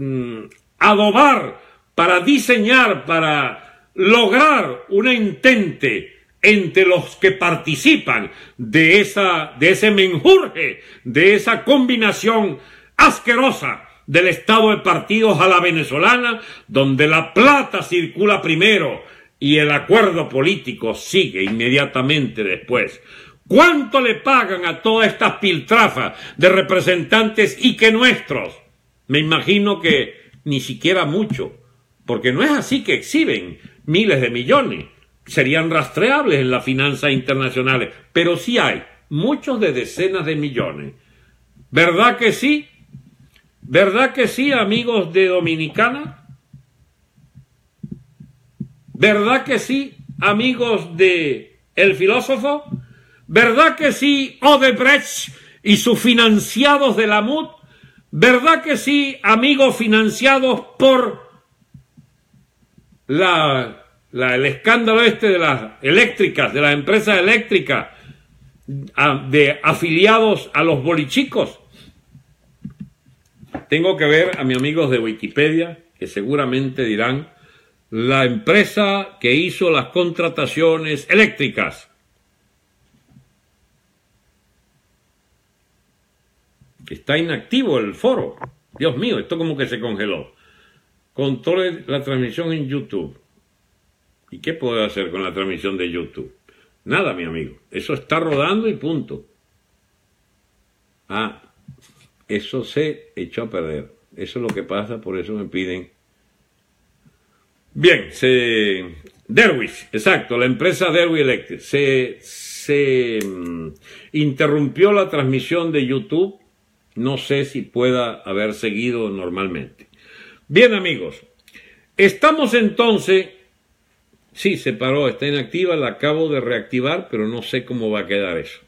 adobar, para diseñar, para lograr una entente entre los que participan de ese menjurje, de esa combinación asquerosa del estado de partidos a la venezolana, donde la plata circula primero y el acuerdo político sigue inmediatamente después. ¿Cuánto le pagan a todas estas piltrafas de representantes y que nuestros? Me imagino que ni siquiera mucho, porque no es así que exhiben miles de millones. Serían rastreables en las finanzas internacionales, pero sí hay muchos de decenas de millones. ¿Verdad que sí? ¿Verdad que sí, amigos de Dominicana? ¿Verdad que sí, amigos de El Filósofo? ¿Verdad que sí, Odebrecht y sus financiados de la MUD? ¿Verdad que sí, amigos financiados por el escándalo de las eléctricas, de las empresas eléctricas, de afiliados a los bolichicos? Tengo que ver a mis amigos de Wikipedia, que seguramente dirán, la empresa que hizo las contrataciones eléctricas. Está inactivo el foro. Dios mío, esto como que se congeló. Controle la transmisión en YouTube. ¿Y qué puedo hacer con la transmisión de YouTube? Nada, mi amigo. Eso está rodando y punto. Ah, eso se echó a perder. Eso es lo que pasa, por eso me piden. Bien, Derwish, exacto, la empresa Derwish Electric. Se interrumpió la transmisión de YouTube. No sé si pueda haber seguido normalmente. Bien, amigos, estamos entonces Sí, se paró, está inactiva, la acabo de reactivar, pero no sé cómo va a quedar eso.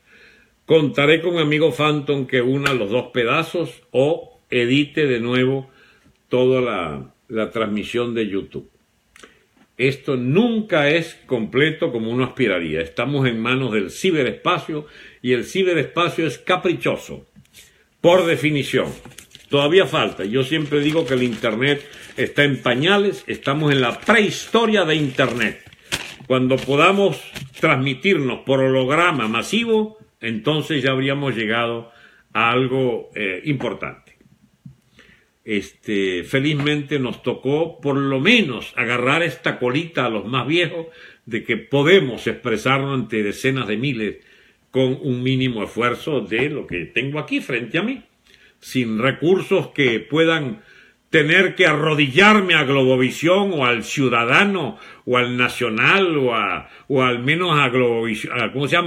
Contaré con amigo Phantom que una los dos pedazos o edite de nuevo toda la transmisión de YouTube. Esto nunca es completo como uno aspiraría. Estamos en manos del ciberespacio y el ciberespacio es caprichoso, por definición. Todavía falta. Yo siempre digo que el Internet está en pañales, estamos en la prehistoria de Internet. Cuando podamos transmitirnos por holograma masivo, entonces ya habríamos llegado a algo importante. Felizmente nos tocó por lo menos agarrar esta colita a los más viejos de que podemos expresarnos ante decenas de miles con un mínimo esfuerzo de lo que tengo aquí frente a mí, sin recursos que puedan tener que arrodillarme a Globovisión o al Ciudadano o al Nacional o al menos a Globovisión,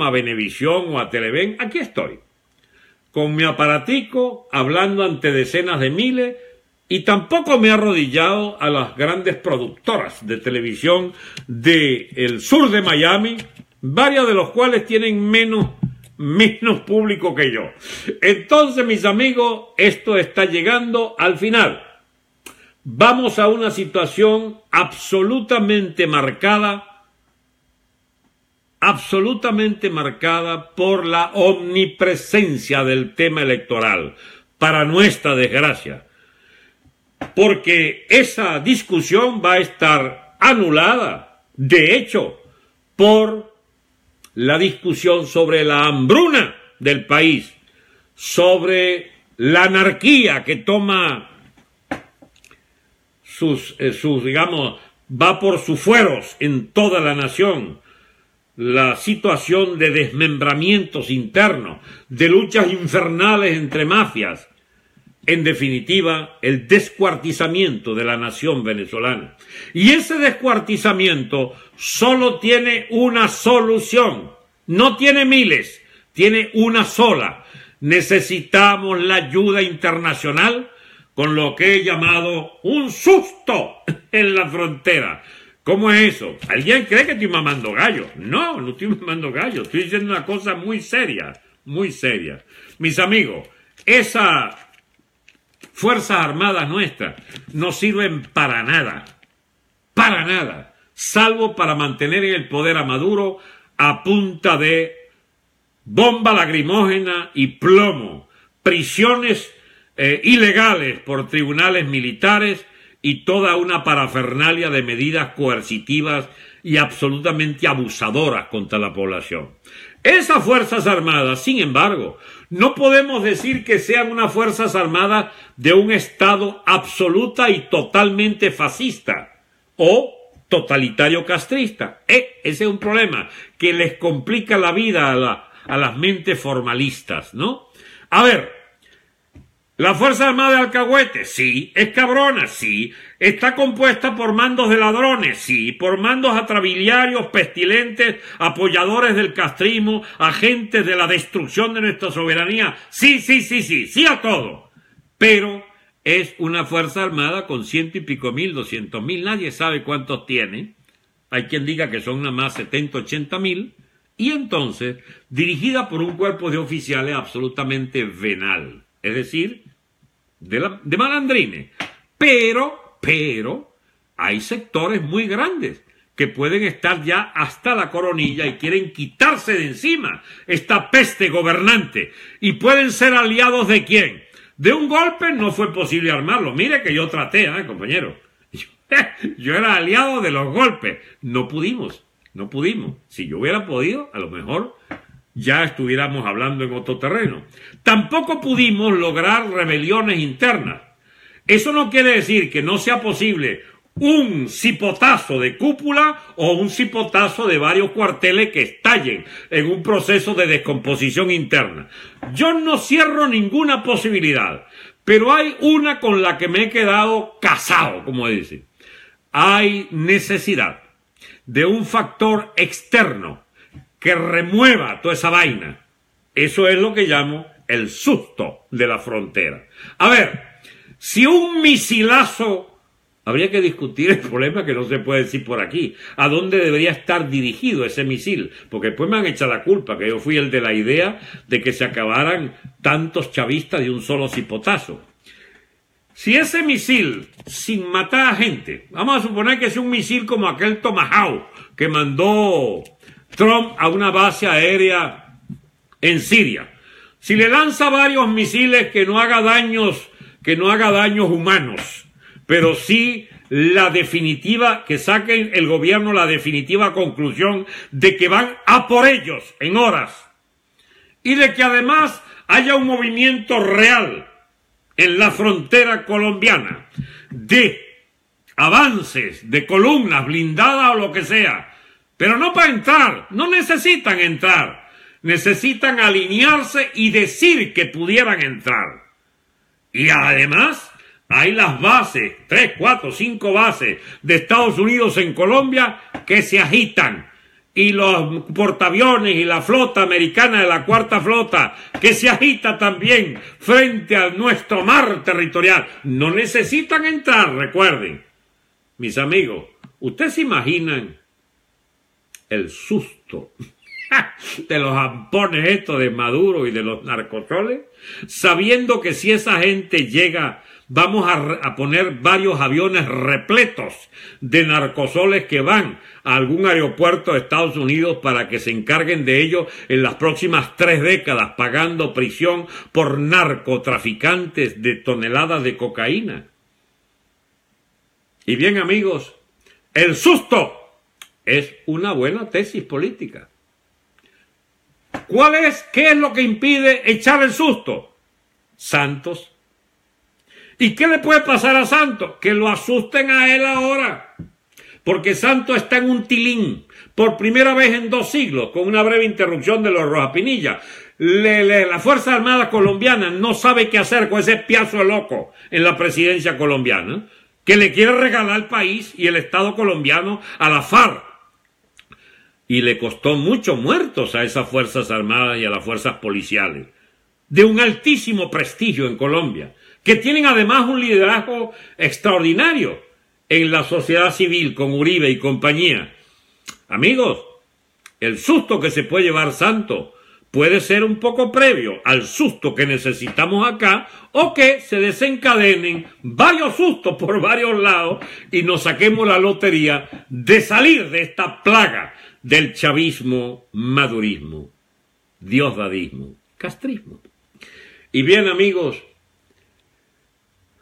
a Venevisión o a Televen. Aquí estoy, con mi aparatico, hablando ante decenas de miles. Y tampoco me he arrodillado a las grandes productoras de televisión del sur de Miami, varias de los cuales tienen menos público que yo. Entonces, mis amigos, esto está llegando al final. Vamos a una situación absolutamente marcada por la omnipresencia del tema electoral, para nuestra desgracia. Porque esa discusión va a estar anulada, de hecho, por la discusión sobre la hambruna del país, sobre la anarquía que toma va por sus fueros en toda la nación, la situación de desmembramientos internos, de luchas infernales entre mafias, en definitiva, el descuartizamiento de la nación venezolana. Y ese descuartizamiento solo tiene una solución, no tiene miles, tiene una sola. Necesitamos la ayuda internacional con lo que he llamado un susto en la frontera. ¿Cómo es eso? ¿Alguien cree que estoy mamando gallo? No, no estoy mamando gallo, estoy diciendo una cosa muy seria, muy seria. Mis amigos, esas Fuerzas Armadas nuestras no sirven para nada, salvo para mantener en el poder a Maduro a punta de bomba lacrimógena y plomo, prisiones ilegales por tribunales militares y toda una parafernalia de medidas coercitivas y absolutamente abusadoras contra la población. Esas Fuerzas Armadas, sin embargo, no podemos decir que sean unas Fuerzas Armadas de un Estado absoluta y totalmente fascista o totalitario castrista. Ese es un problema que les complica la vida a las mentes formalistas, ¿no? A ver, la Fuerza Armada de Alcahuete, sí. Es cabrona, sí. Está compuesta por mandos de ladrones, sí. Por mandos atrabiliarios, pestilentes, apoyadores del castrismo, agentes de la destrucción de nuestra soberanía. Sí a todo. Pero es una Fuerza Armada con 100 y pico mil, 200 mil, nadie sabe cuántos tiene. Hay quien diga que son nada más 70, 80 mil. Y entonces, dirigida por un cuerpo de oficiales absolutamente venal. Es decir, de malandrines. Pero hay sectores muy grandes que pueden estar ya hasta la coronilla y quieren quitarse de encima esta peste gobernante. ¿Y pueden ser aliados de quién? De un golpe no fue posible armarlo. Mire que yo traté, compañero. Yo era aliado de los golpes. No pudimos. Si yo hubiera podido, a lo mejor ya estuviéramos hablando en otro terreno. Tampoco pudimos lograr rebeliones internas. Eso no quiere decir que no sea posible un cipotazo de cúpula o un cipotazo de varios cuarteles que estallen en un proceso de descomposición interna. Yo no cierro ninguna posibilidad, pero hay una con la que me he quedado casado, como dicen. Hay necesidad de un factor externo que remueva toda esa vaina. Eso es lo que llamo el susto de la frontera. A ver, si un misilazo Habría que discutir el problema que no se puede decir por aquí. ¿A dónde debería estar dirigido ese misil? Porque después me han echado la culpa, que yo fui el de la idea de que se acabaran tantos chavistas de un solo cipotazo. Si ese misil, sin matar a gente, vamos a suponer que es un misil como aquel Tomahawk que mandó Trump a una base aérea en Siria. Si le lanza varios misiles que no haga daños humanos, pero sí la definitiva, que saquen el gobierno la definitiva conclusión de que van a por ellos en horas y de que además haya un movimiento real en la frontera colombiana de avances, de columnas blindadas o lo que sea, pero no para entrar, no necesitan entrar, necesitan alinearse y decir que pudieran entrar. Y además hay las bases, 3, 4, 5 bases de Estados Unidos en Colombia que se agitan. Y los portaaviones y la flota americana de la Cuarta Flota que se agita también frente a nuestro mar territorial. No necesitan entrar, recuerden. Mis amigos, ¿ustedes se imaginan el susto de los ampones estos de Maduro y de los narcosoles? Sabiendo que si esa gente llega, vamos a poner varios aviones repletos de narcosoles que van a algún aeropuerto de Estados Unidos para que se encarguen de ellos en las próximas 3 décadas, pagando prisión por narcotraficantes de toneladas de cocaína. Y bien, amigos, el susto es una buena tesis política. ¿Qué es lo que impide echar el susto? Santos. ¿Y qué le puede pasar a Santos? Que lo asusten a él ahora. Porque Santos está en un tilín, por primera vez en 2 siglos, con una breve interrupción de los Rojas Pinilla. La Fuerza Armada colombiana no sabe qué hacer con ese piazo de loco en la presidencia colombiana, que le quiere regalar el país y el Estado colombiano a la FARC. Y le costó muchos muertos a esas Fuerzas Armadas y a las fuerzas policiales, de un altísimo prestigio en Colombia, que tienen además un liderazgo extraordinario en la sociedad civil con Uribe y compañía. Amigos, el susto que se puede llevar Santos puede ser un poco previo al susto que necesitamos acá, o que se desencadenen varios sustos por varios lados y nos saquemos la lotería de salir de esta plaga del chavismo, madurismo, diosdadismo, castrismo. Y bien, amigos,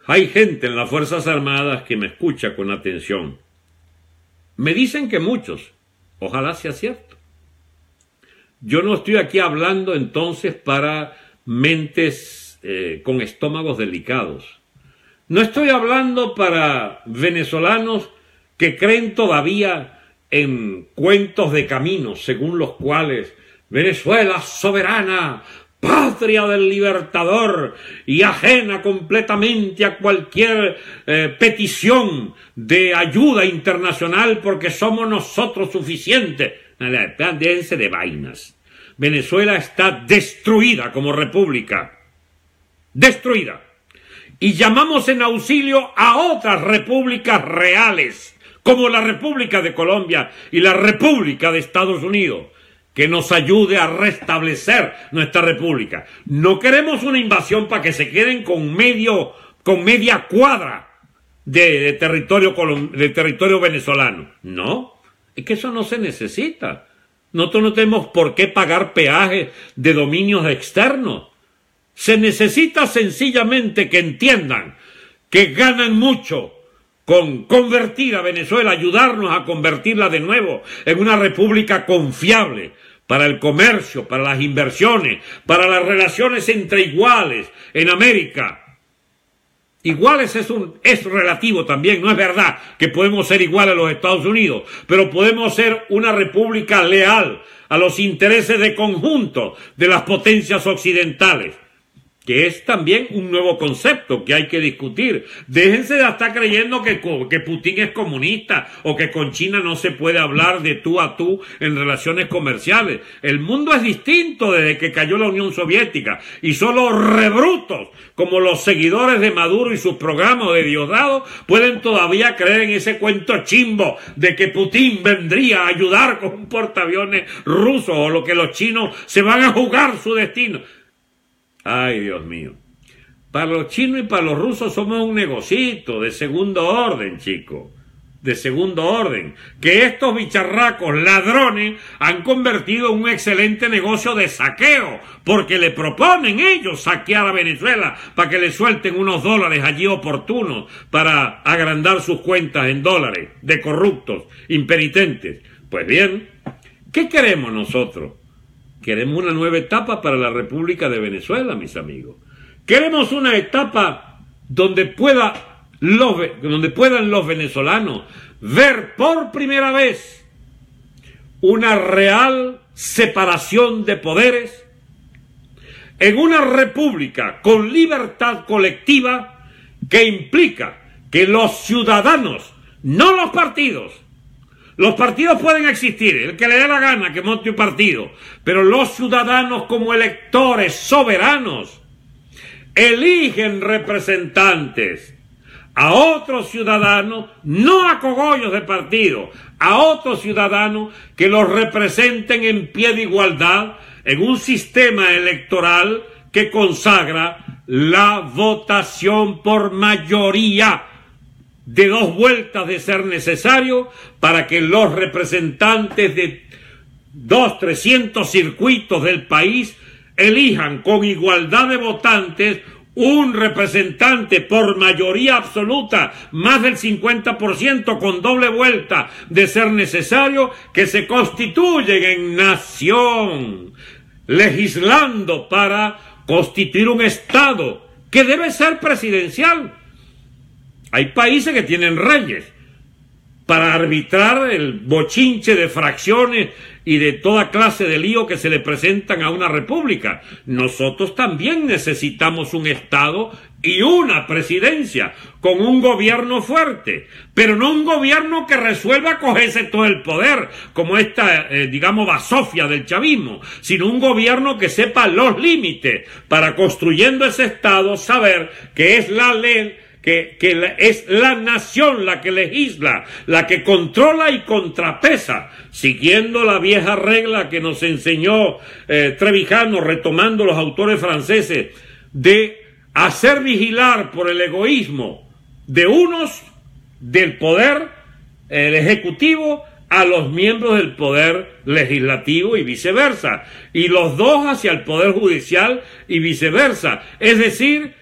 hay gente en las Fuerzas Armadas que me escucha con atención. Me dicen que muchos, ojalá sea cierto. Yo no estoy aquí hablando entonces para mentes con estómagos delicados. No estoy hablando para venezolanos que creen todavía en cuentos de caminos, según los cuales Venezuela soberana, patria del libertador y ajena completamente a cualquier petición de ayuda internacional porque somos nosotros suficientes. Déjense de vainas. Venezuela está destruida como república. Destruida. Y llamamos en auxilio a otras repúblicas reales, como la República de Colombia y la República de Estados Unidos, que nos ayude a restablecer nuestra república. No queremos una invasión para que se queden con media cuadra de territorio venezolano. No, es que eso no se necesita. Nosotros no tenemos por qué pagar peajes de dominios externos. Se necesita sencillamente que entiendan que ganan mucho con convertir a Venezuela, ayudarnos a convertirla de nuevo en una república confiable para el comercio, para las inversiones, para las relaciones entre iguales en América. Iguales es relativo también, no es verdad que podemos ser iguales a los Estados Unidos, pero podemos ser una república leal a los intereses de conjunto de las potencias occidentales. que es también un nuevo concepto que hay que discutir. Déjense de estar creyendo que Putin es comunista o que con China no se puede hablar de tú a tú en relaciones comerciales. El mundo es distinto desde que cayó la Unión Soviética y solo rebrutos como los seguidores de Maduro y sus programas de Diosdado pueden todavía creer en ese cuento chimbo de que Putin vendría a ayudar con un portaaviones ruso o lo que los chinos se van a jugar su destino. Ay, Dios mío. Para los chinos y para los rusos somos un negocito de segundo orden, chicos. De segundo orden. Que estos bicharracos ladrones han convertido en un excelente negocio de saqueo. Porque le proponen ellos saquear a Venezuela para que le suelten unos dólares allí oportunos para agrandar sus cuentas en dólares de corruptos, impenitentes. Pues bien, ¿qué queremos nosotros? Queremos una nueva etapa para la República de Venezuela, mis amigos. Queremos una etapa donde puedan los venezolanos ver por primera vez una real separación de poderes en una república con libertad colectiva que implica que los ciudadanos, no los partidos pueden existir, el que le dé la gana que monte un partido, pero los ciudadanos como electores soberanos eligen representantes a otros ciudadanos, no a cogollos de partido, a otros ciudadanos que los representen en pie de igualdad en un sistema electoral que consagra la votación por mayoría de 2 vueltas de ser necesario para que los representantes de 200-300 circuitos del país elijan con igualdad de votantes un representante por mayoría absoluta, más del 50% con doble vuelta de ser necesario, que se constituyen en nación, legislando para constituir un Estado que debe ser presidencial. Hay países que tienen reyes para arbitrar el bochinche de fracciones y de toda clase de lío que se le presentan a una república. Nosotros también necesitamos un Estado y una presidencia con un gobierno fuerte, pero no un gobierno que resuelva cogerse todo el poder, como esta, digamos, basofia del chavismo, sino un gobierno que sepa los límites para, construyendo ese Estado, saber que es la ley, que es la nación la que legisla, la que controla y contrapesa, siguiendo la vieja regla que nos enseñó Trevijano, retomando los autores franceses, de hacer vigilar por el egoísmo de unos del poder, el ejecutivo, a los miembros del poder legislativo y viceversa, y los dos hacia el poder judicial y viceversa. Es decir,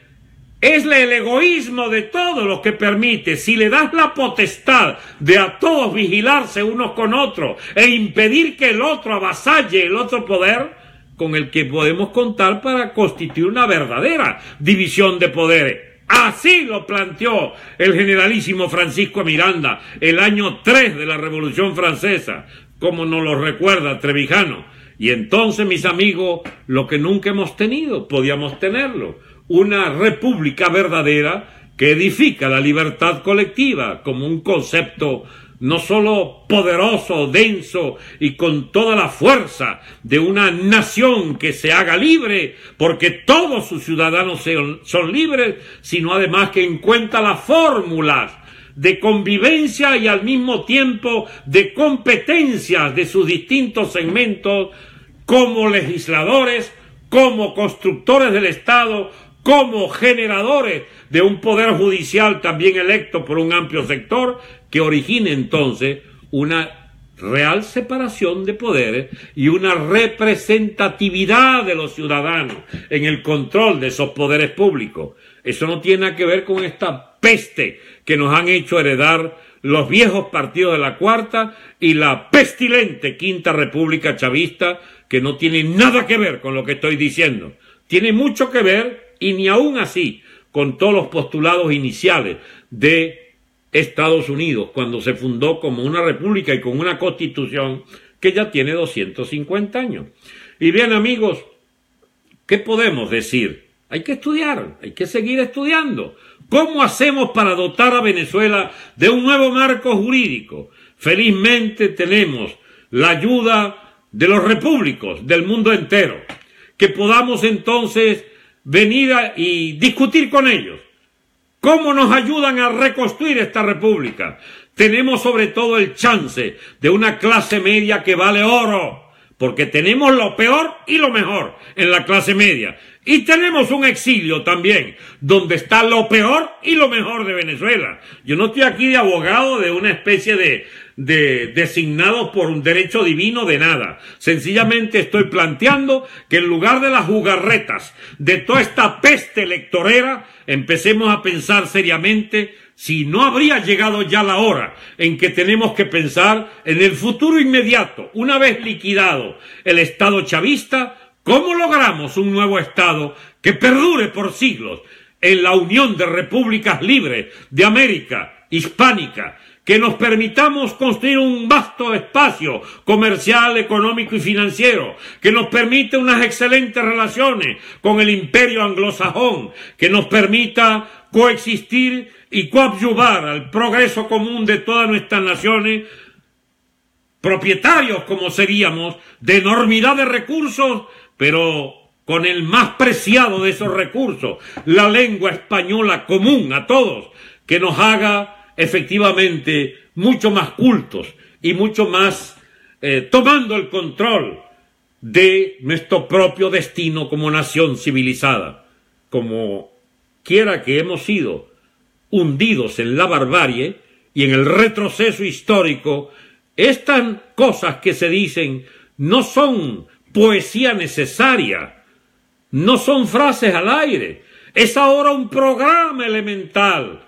es el egoísmo de todos los que permite, si le das la potestad de a todos vigilarse unos con otros e impedir que el otro avasalle el otro poder, con el que podemos contar para constituir una verdadera división de poderes. Así lo planteó el generalísimo Francisco Miranda el año 3 de la Revolución Francesa, como nos lo recuerda Trevijano. Y entonces, mis amigos, lo que nunca hemos tenido, podíamos tenerlo. Una república verdadera que edifica la libertad colectiva como un concepto no solo poderoso, denso y con toda la fuerza de una nación que se haga libre, porque todos sus ciudadanos son libres, sino además que encuentra las fórmulas de convivencia y al mismo tiempo de competencias de sus distintos segmentos como legisladores, como constructores del Estado, como generadores de un poder judicial también electo por un amplio sector, que origine entonces una real separación de poderes y una representatividad de los ciudadanos en el control de esos poderes públicos. Eso no tiene nada que ver con esta peste que nos han hecho heredar los viejos partidos de la Cuarta y la pestilente Quinta República Chavista, que no tiene nada que ver con lo que estoy diciendo. Tiene mucho que ver, y ni aún así, con todos los postulados iniciales de Estados Unidos, cuando se fundó como una república y con una constitución que ya tiene 250 años. Y bien, amigos, ¿qué podemos decir Hay que estudiar, hay que seguir estudiando. ¿Cómo hacemos para dotar a Venezuela de un nuevo marco jurídico? Felizmente tenemos la ayuda de los repúblicos del mundo entero, que podamos entonces venir y discutir con ellos. ¿Cómo nos ayudan a reconstruir esta república? Tenemos sobre todo el chance de una clase media que vale oro, porque tenemos lo peor y lo mejor en la clase media. Y tenemos un exilio también, donde está lo peor y lo mejor de Venezuela. Yo no estoy aquí de abogado de una especie de designados por un derecho divino de nada. Sencillamente estoy planteando que en lugar de las jugarretas de toda esta peste electorera, empecemos a pensar seriamente si no habría llegado ya la hora en que tenemos que pensar en el futuro inmediato, una vez liquidado el Estado chavista. ¿Cómo logramos un nuevo Estado que perdure por siglos en la Unión de Repúblicas Libres de América Hispánica, que nos permitamos construir un vasto espacio comercial, económico y financiero, que nos permite unas excelentes relaciones con el imperio anglosajón, que nos permita coexistir y coadyuvar al progreso común de todas nuestras naciones, propietarios como seríamos de enormidad de recursos, pero con el más preciado de esos recursos, la lengua española común a todos, que nos haga efectivamente mucho más cultos y mucho más tomando el control de nuestro propio destino como nación civilizada. Como quiera que hemos sido hundidos en la barbarie y en el retroceso histórico, estas cosas que se dicen no son poesía necesaria, no son frases al aire, es ahora un programa elemental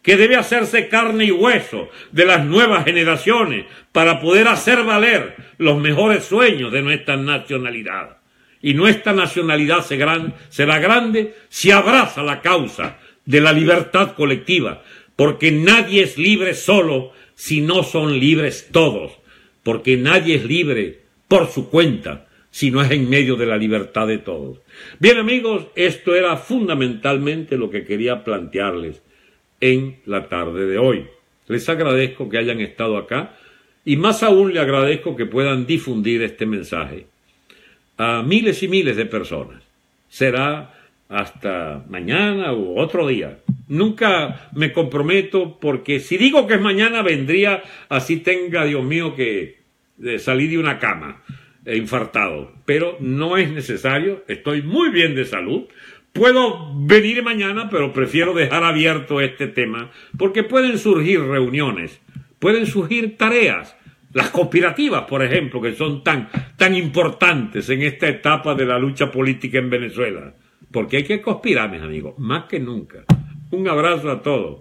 que debe hacerse carne y hueso de las nuevas generaciones para poder hacer valer los mejores sueños de nuestra nacionalidad. Y nuestra nacionalidad será grande si abraza la causa de la libertad colectiva, porque nadie es libre solo si no son libres todos, porque nadie es libre por su cuenta, si no es en medio de la libertad de todos. Bien, amigos, esto era fundamentalmente lo que quería plantearles en la tarde de hoy. Les agradezco que hayan estado acá y más aún le agradezco que puedan difundir este mensaje a miles y miles de personas. Será hasta mañana u otro día. Nunca me comprometo, porque si digo que es mañana, vendría así tenga, Dios mío, que salir de una cama infartado, pero no es necesario. Estoy muy bien de salud, puedo venir mañana, pero prefiero dejar abierto este tema porque pueden surgir reuniones, pueden surgir tareas, las conspirativas, por ejemplo, que son tan importantes en esta etapa de la lucha política en Venezuela, porque hay que conspirar, mis amigos, más que nunca. Un abrazo a todos.